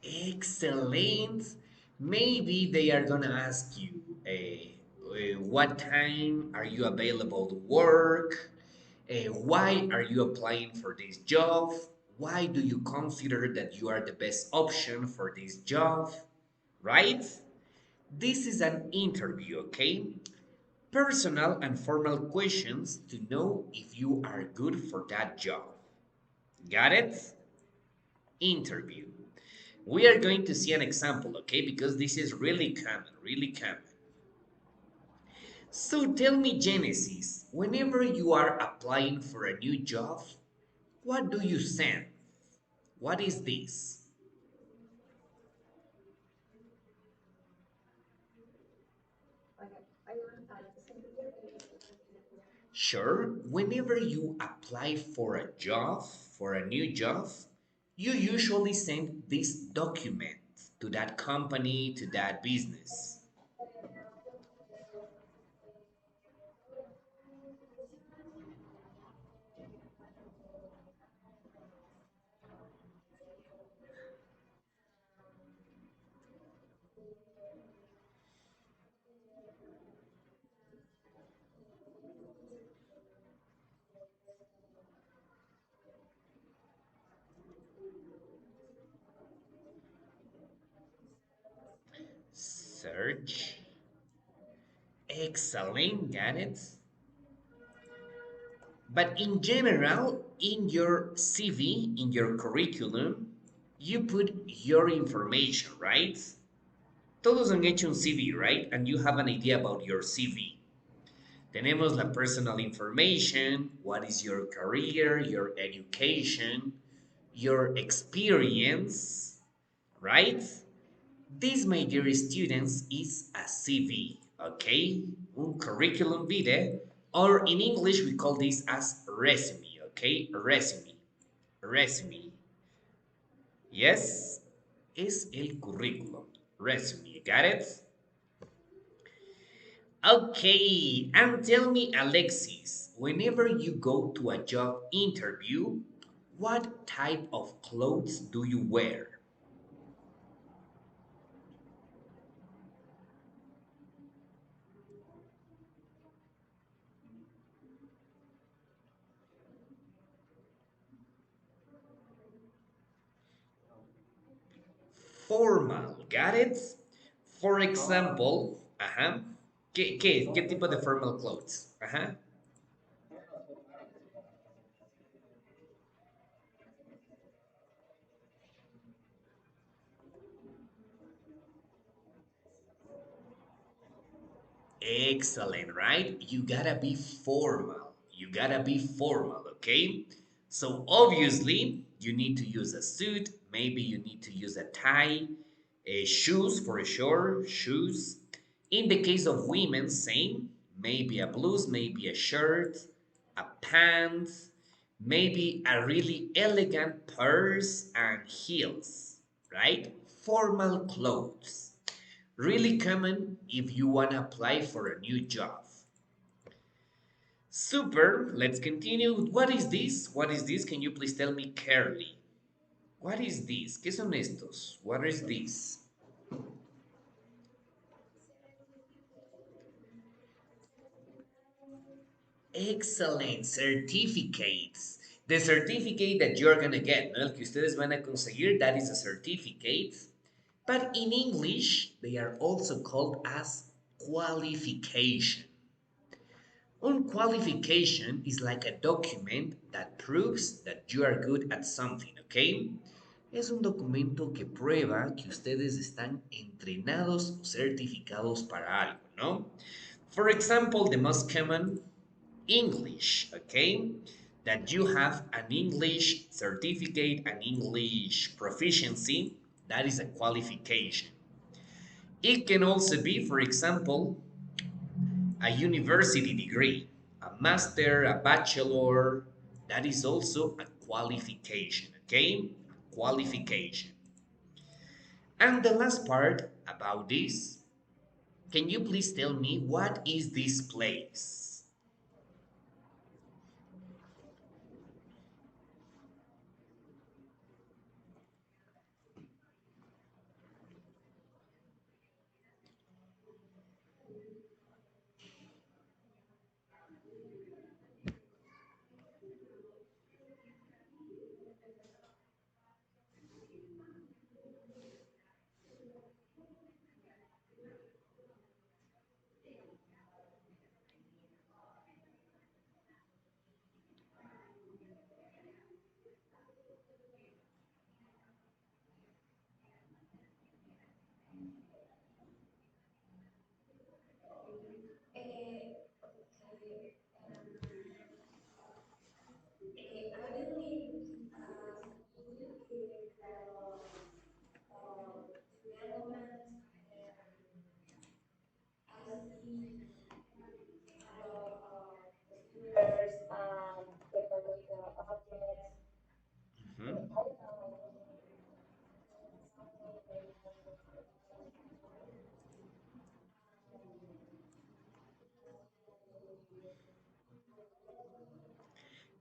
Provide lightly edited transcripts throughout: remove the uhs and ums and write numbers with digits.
Excellent. Maybe they are gonna ask you, what time are you available to work? Why are you applying for this job? Why do you consider that you are the best option for this job? Right? This is an interview, okay? Personal and formal questions to know if you are good for that job. Got it? Interview. We are going to see an example, okay? Because this is really common, really common. So tell me, Genesis, whenever you are applying for a new job, what do you send? What is this? Sure, whenever you apply for a job, for a new job, you usually send this document to that company, to that business. Search. Excellent, got it. But in general, in your CV, in your curriculum, you put your information, right? Todos han hecho un CV, right? And you have an idea about your CV. Tenemos la personal information, what is your career, your education, your experience, right? This, my dear students, is a CV, okay? Un curriculum vitae, or in English we call this as resume, okay? Resume, resume. Yes, es el currículum, resume, got it? Okay, and tell me, Alexis, whenever you go to a job interview, what type of clothes do you wear? Formal, got it? For example, ¿Qué tipo de formal clothes? Excellent, right? You gotta be formal. You gotta be formal, okay? So obviously, you need to use a suit. Maybe you need to use a tie, shoes for sure, shoes. In the case of women, same. Maybe a blouse, maybe a shirt, a pants, maybe a really elegant purse and heels, right? Formal clothes. Really common if you want to apply for a new job. Super, let's continue. What is this? What is this? Can you please tell me clearly? What is this? ¿Qué son estos? What is this? Excellent, certificates. The certificate that you're gonna get, ¿no? El que ustedes van a conseguir, that is a certificate. But in English, they are also called as qualification. Un qualification is like a document that proves that you are good at something, okay? Es un documento que prueba que ustedes están entrenados o certificados para algo, ¿no? For example, the most common English, okay? That you have an English certificate, an English proficiency, that is a qualification. It can also be, for example, a university degree, a master, a bachelor, that is also a qualification, okay? Qualification. And the last part about this, can you please tell me what is this place?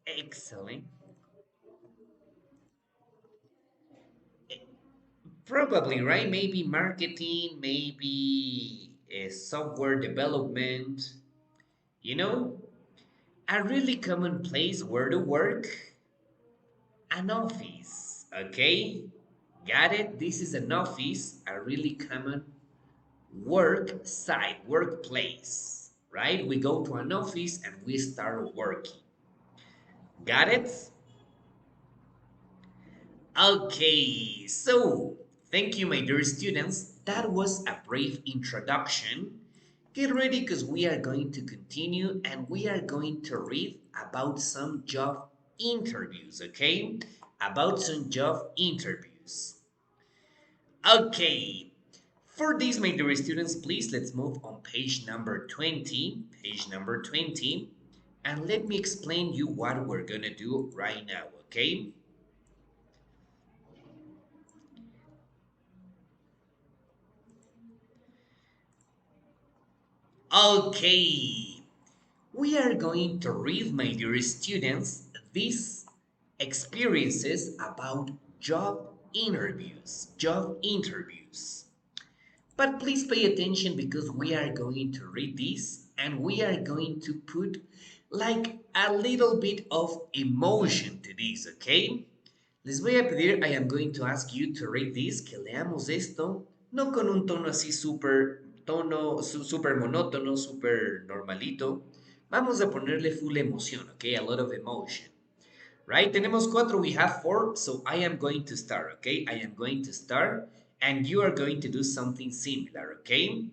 Excellent. Probably, right? Maybe marketing, maybe software development. You know, a really common place where to work, an office. Okay? Got it? This is an office, a really common work site, workplace. Right? We go to an office and we start working. Got it? Okay, so thank you, my dear students. That was a brief introduction. Get ready because we are going to continue and we are going to read about some job interviews, okay? About some job interviews. Okay, for these, my dear students, please let's move on page number 20. Page number 20. And let me explain you what we're gonna do right now, okay? Okay, we are going to read, my dear students, these experiences about job interviews. Job interviews. But please pay attention because we are going to read this and we are going to put like a little bit of emotion to this, okay? Les voy a pedir, I am going to ask you to read this, que leamos esto, no con un tono así súper, súper monótono, súper normalito. Vamos a ponerle full emoción, okay? A lot of emotion. Right? Tenemos cuatro, we have four, so I am going to start, okay? I am going to start, and you are going to do something similar, okay?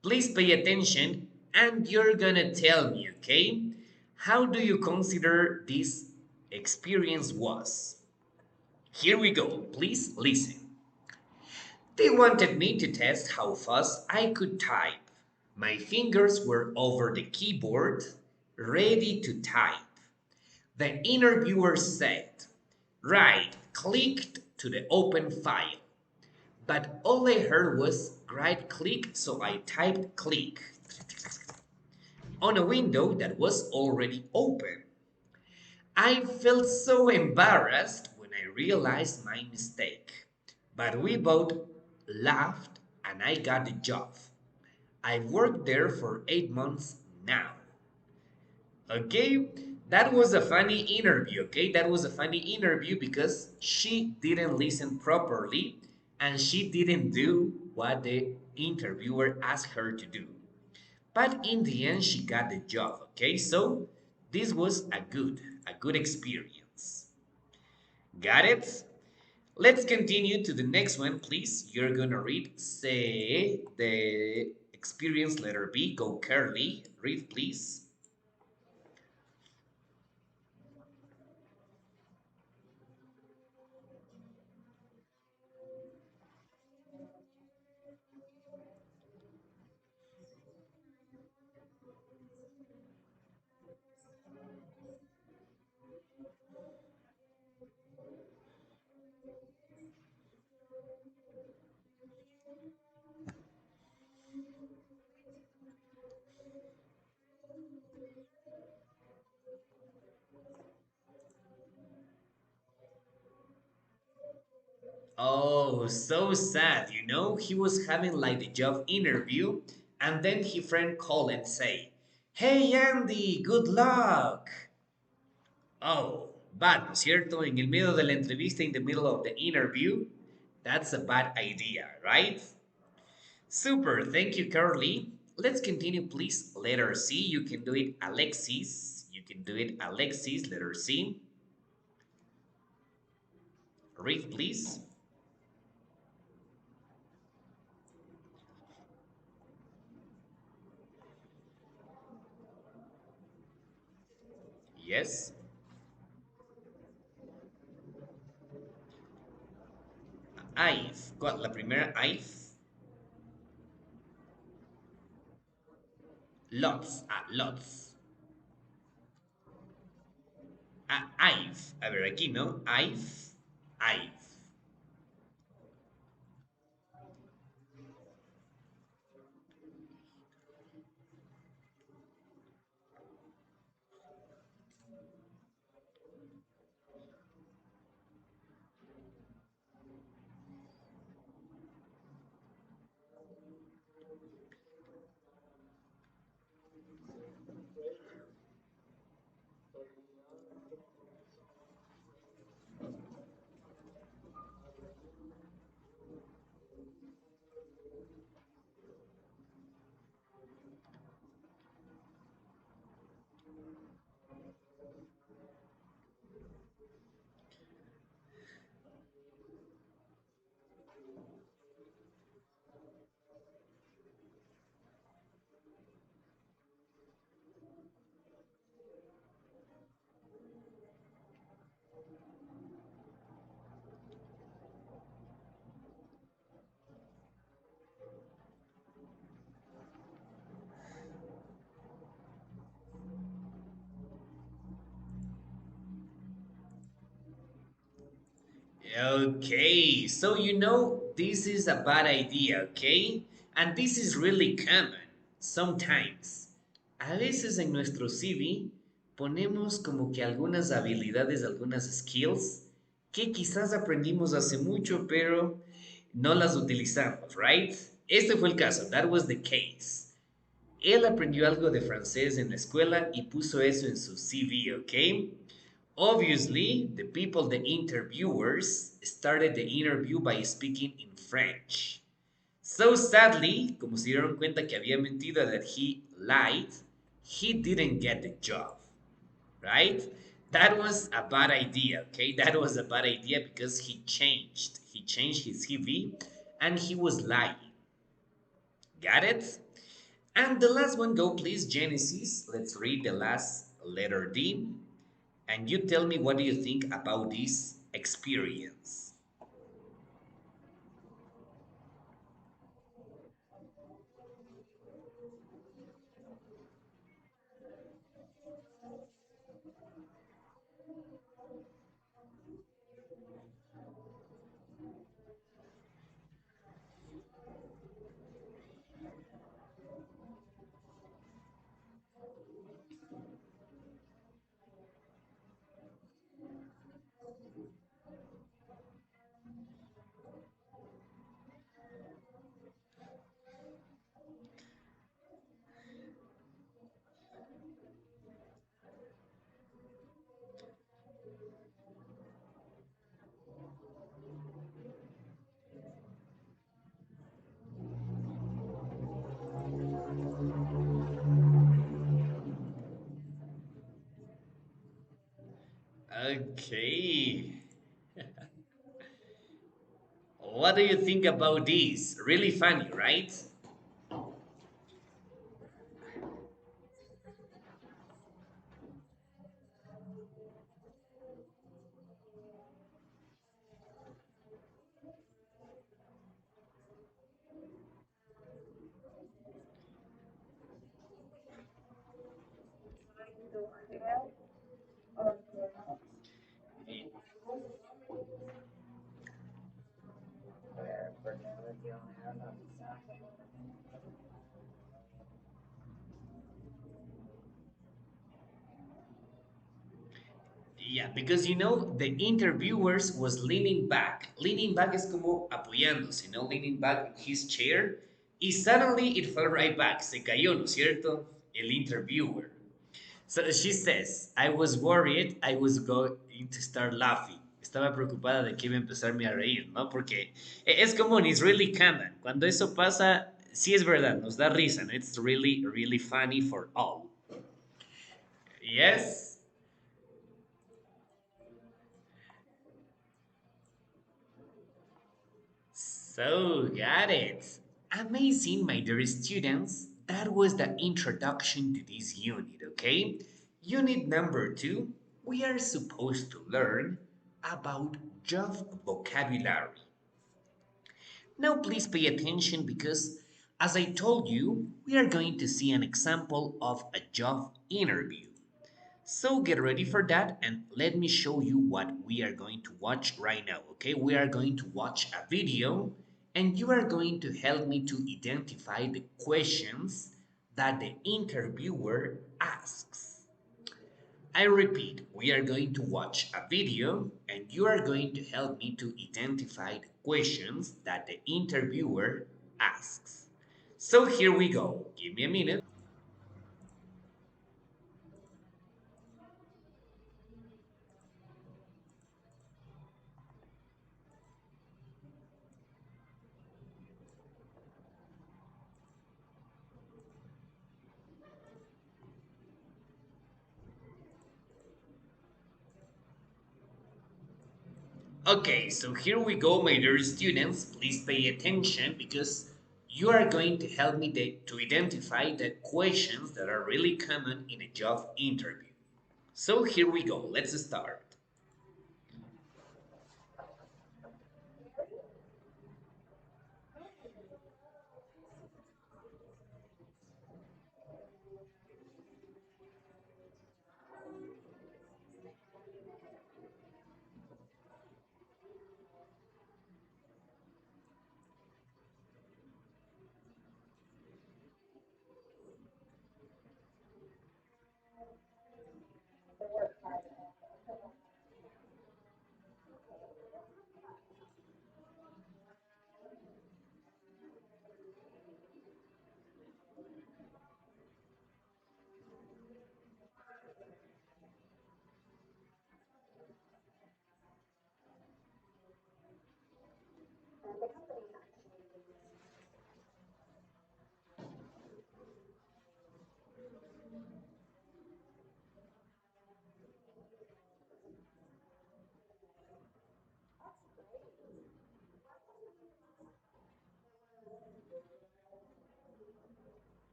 Please pay attention, and you're gonna tell me, okay? How do you consider this experience was? Here we go. Please listen. They wanted me to test how fast I could type. My fingers were over the keyboard, ready to type. The interviewer said, right, clicked to the open file. But all I heard was right click, so I typed click on a window that was already open. I felt so embarrassed when I realized my mistake. But we both laughed and I got the job. I've worked there for 8 months now. Okay? That was a funny interview, okay? That was a funny interview because she didn't listen properly and she didn't do what the interviewer asked her to do. But in the end, she got the job, okay? So this was a good experience. Got it? Let's continue to the next one, please. You're gonna read, say, the experience letter B. Go Curly. Read, please. Oh, so sad, you know? He was having like the job interview, and then his friend called and say, Hey Andy, good luck. Oh, bad, ¿no es cierto? En el medio de la entrevista, in the middle of the interview, that's a bad idea, right? Super, thank you, Carly. Let's continue, please. Letter C, you can do it, Alexis. You can do it, Alexis, letter C. Read, please. Yes. I've. ¿Cuál? La primera, I've. Lots. Ah, lots. Ah, I've. A ver, aquí, ¿no? I've. I've. Okay, so you know this is a bad idea, okay? And this is really common. Sometimes. A veces en nuestro CV ponemos como que algunas habilidades, algunas skills que quizás aprendimos hace mucho, pero no las utilizamos, right? Este fue el caso, that was the case. Él aprendió algo de francés en la escuela y puso eso en su CV, ¿ok? Obviously, the people, the interviewers, started the interview by speaking in French. So sadly, como se dieron cuenta que había mentido, that he lied, he didn't get the job, right? That was a bad idea, okay? That was a bad idea because he changed. He changed his CV and he was lying. Got it? And the last one, go please, Genesis. Let's read the last letter D. And you tell me what do you think about this experience. Okay. What do you think about this? Really funny, right? Yeah, because you know the interviewers was leaning back. Leaning back es como apoyándose, ¿no? Leaning back in his chair. Y suddenly it fell right back. Se cayó, ¿no es cierto? El interviewer. So she says, I was worried I was going to start laughing. Estaba preocupada de que iba a empezarme a reír, ¿no? Porque es común, it's really common. Cuando eso pasa, sí es verdad, nos da risa, ¿no? It's really, really funny for all. Yes? So, got it. Amazing, my dear students. That was the introduction to this unit, okay? Unit number two, we are supposed to learn about job vocabulary. Now, please pay attention because, as I told you, we are going to see an example of a job interview. So get ready for that and let me show you what we are going to watch right now, okay? We are going to watch a video and you are going to help me to identify the questions that the interviewer asks. I repeat, we are going to watch a video and you are going to help me to identify the questions that the interviewer asks. So here we go. Give me a minute. Okay, so here we go, my dear students. Please pay attention because you are going to help me to identify the questions that are really common in a job interview. So here we go. Let's start.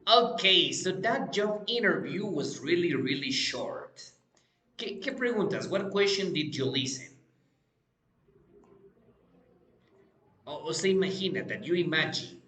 Okay, so that job interview was really, really short. ¿Qué preguntas? What question did you listen? O sea, imagina that you imagine.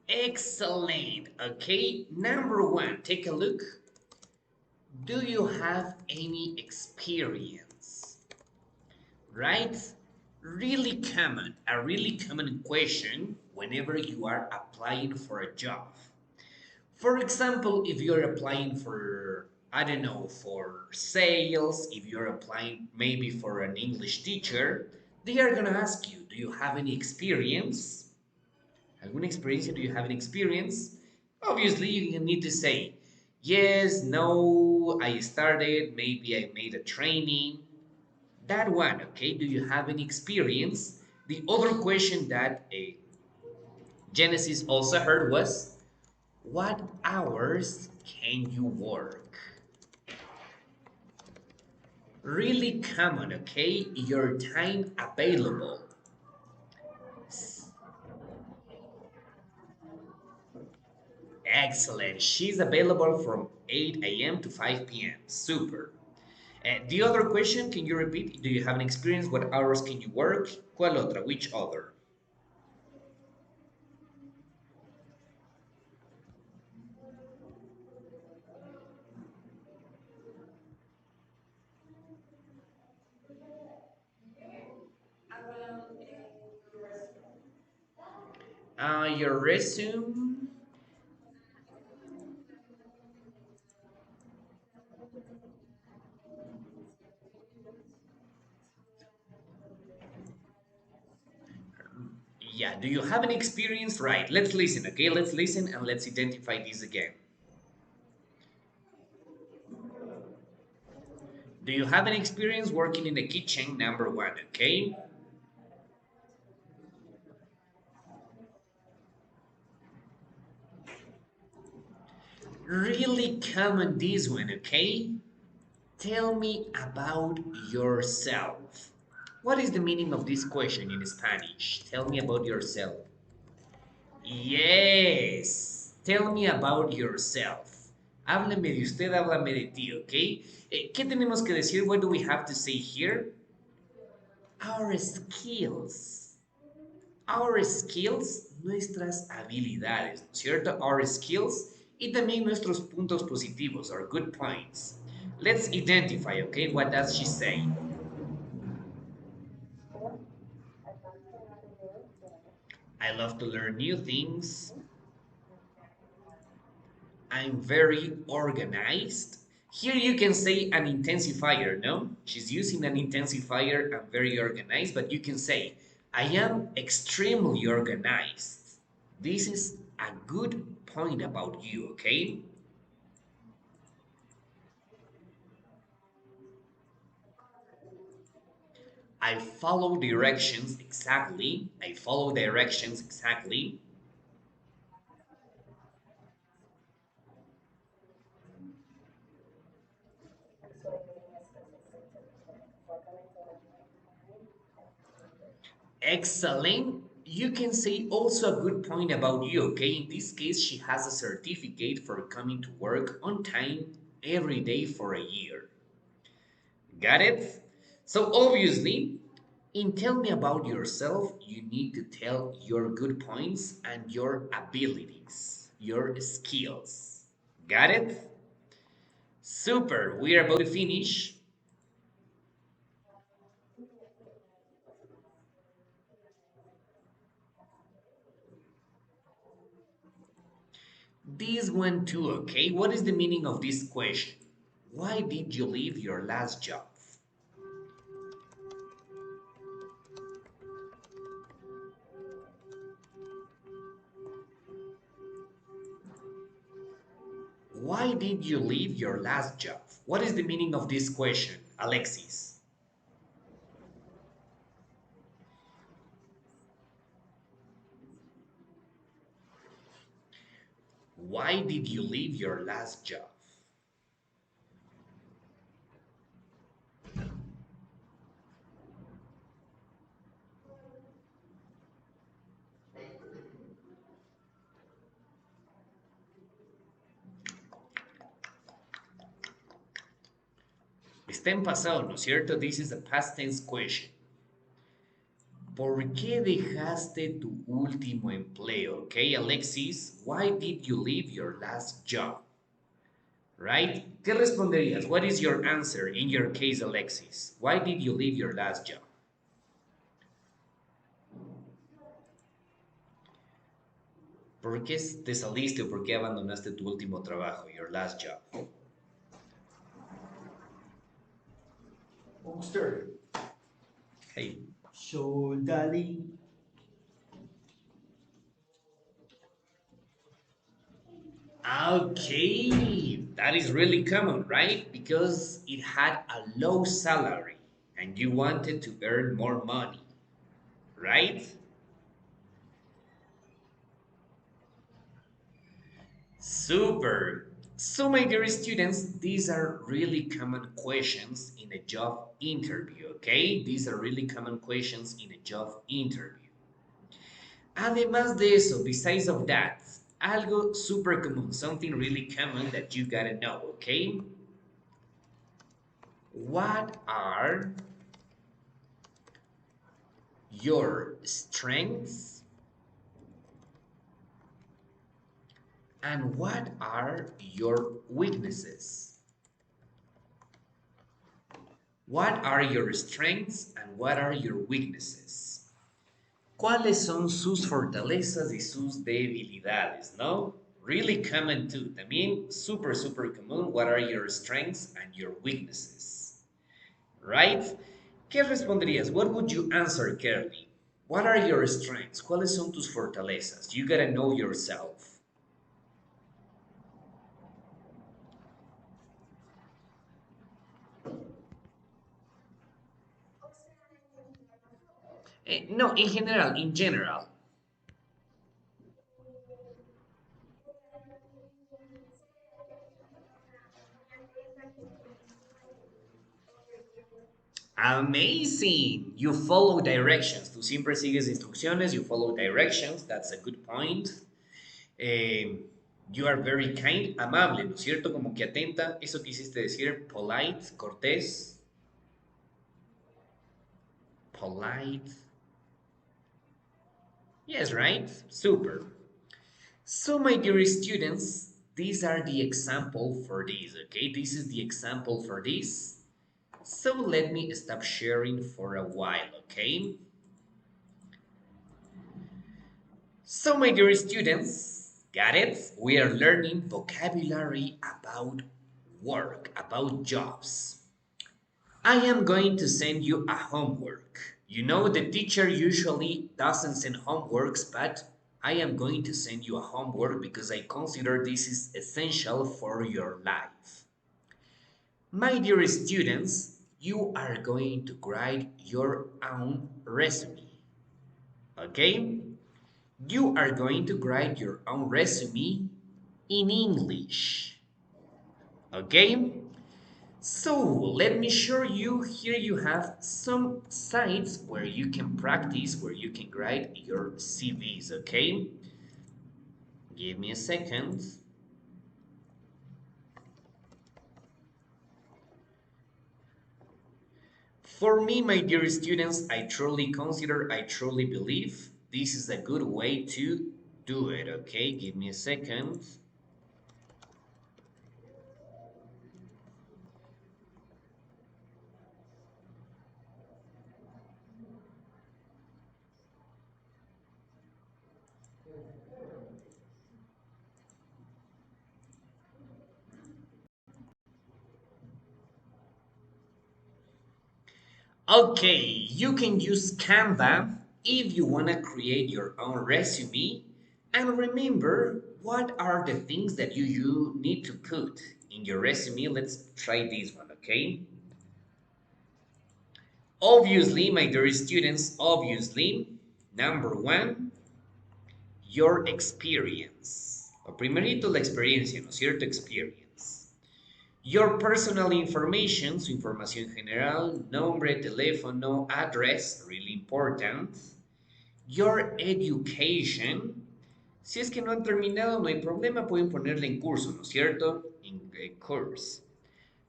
Excellent. Okay, number one, take a look. Do you have any experience? Right? A really common question whenever you are applying for a job. For example, if you're applying for, I don't know, for sales, if you're applying maybe for an English teacher, they are gonna ask you, do you have any experience? ¿Alguna experiencia? Do you have an experience? Obviously, you need to say, yes, no, I started, maybe I made a training. That one, okay? Do you have any experience? The other question that Genesis also heard was, what hours can you work? Really common, okay? Your time available. Excellent. She's available from 8 a.m. to 5 p.m. Super. The other question, can you repeat? Do you have an experience? What hours can you work? ¿Cuál otra? Which other? Your resume. Yeah, do you have any experience? Right, let's listen, okay? Let's listen and let's identify this again. Do you have any experience working in the kitchen? Number one, okay? Really common this one, okay? Tell me about yourself. What is the meaning of this question in Spanish? Tell me about yourself. Yes. Tell me about yourself. Háblame de usted, háblame de ti, ¿ok? ¿Qué tenemos que decir? What do we have to say here? Our skills. Our skills, nuestras habilidades, ¿no es cierto? Our skills y también nuestros puntos positivos, or good points. Let's identify, okay? What does she say? I love to learn new things. I'm very organized. Here you can say an intensifier, no? She's using an intensifier. I'm very organized, but you can say, I am extremely organized. This is a good point about you, okay? I follow directions exactly. I follow directions exactly. Excellent. You can say also a good point about you, okay? In this case, she has a certificate for coming to work on time every day for a year. Got it? So obviously, in tell me about yourself, you need to tell your good points and your abilities, your skills. Got it? Super. We are about to finish. This one too, okay? What is the meaning of this question? Why did you leave your last job? Why did you leave your last job? What is the meaning of this question, Alexis? Why did you leave your last job? Está en pasado, ¿no es cierto? This is a past tense question. ¿Por qué dejaste tu último empleo? Okay, Alexis, why did you leave your last job? Right? ¿Qué responderías? What is your answer in your case, Alexis? Why did you leave your last job? ¿Por qué te saliste o por qué abandonaste tu último trabajo, your last job? Bookster. Hey. So, darling, Okay, that is really common, right? Because it had a low salary and you wanted to earn more money, right? Super. So, my dear students, these are really common questions in a job interview, okay? These are really common questions in a job interview. Además de eso, besides of that, algo super común, something really common that you gotta know, okay? What are your strengths and what are your weaknesses? What are your strengths and what are your weaknesses? ¿Cuáles son sus fortalezas y sus debilidades? No? Really common too. También super, super común. What are your strengths and your weaknesses? Right? ¿Qué responderías? What would you answer, Kerly? What are your strengths? ¿Cuáles son tus fortalezas? You gotta know yourself. No, in general, in general. Amazing! You follow directions. Tú siempre sigues instrucciones, you follow directions. That's a good point. Eh, you are very kind, amable, ¿no es cierto? Como que atenta. Eso quisiste decir, polite, cortés. Polite. Yes, right? Super. So, my dear students, these are the example for this, okay? This is the example for this. So let me stop sharing for a while, okay? So, my dear students, got it? We are learning vocabulary about work, about jobs. I am going to send you a homework. You know, the teacher usually doesn't send homeworks, but I am going to send you a homework because I consider this is essential for your life. My dear students, you are going to write your own resume. Okay? You are going to write your own resume in English. Okay? So let me show you, here you have some sites where you can practice, where you can write your CVs, okay? Give me a second. For me, my dear students, I truly consider, I truly believe this is a good way to do it, okay? Give me a second. Okay, you can use Canva if you want to create your own resume. And remember, what are the things that you need to put in your resume? Let's try this one, okay? Obviously, my dear students, obviously, number one, your experience. Lo primerito, la experiencia, ¿no es cierto? Experience. Your personal information, su información general, nombre, teléfono, address, really important. Your education. Si es que no han terminado, no hay problema, pueden ponerle en curso, ¿no es cierto? En course.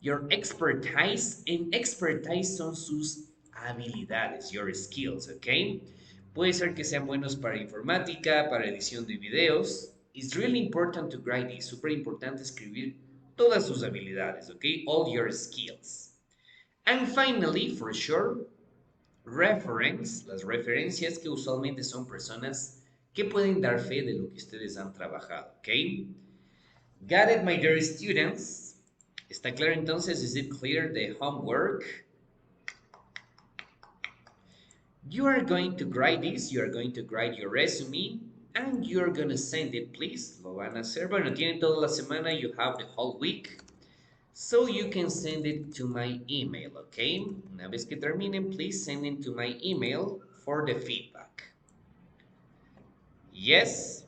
Your expertise. En expertise son sus habilidades, your skills, ¿ok? Puede ser que sean buenos para informática, para edición de videos. It's really important to write this. Súper importante escribir todas sus habilidades, ¿ok? All your skills. And finally, for sure, reference, las referencias que usualmente son personas que pueden dar fe de lo que ustedes han trabajado, ¿ok? Got it, my dear students? ¿Está claro entonces? Is it clear the homework? You are going to write this, you are going to write your resume, and you're going to send it, please. Lo van a hacer. Bueno, tienen toda la semana, you have the whole week. So you can send it to my email, okay? Una vez que terminen, please send it to my email for the feedback. Yes?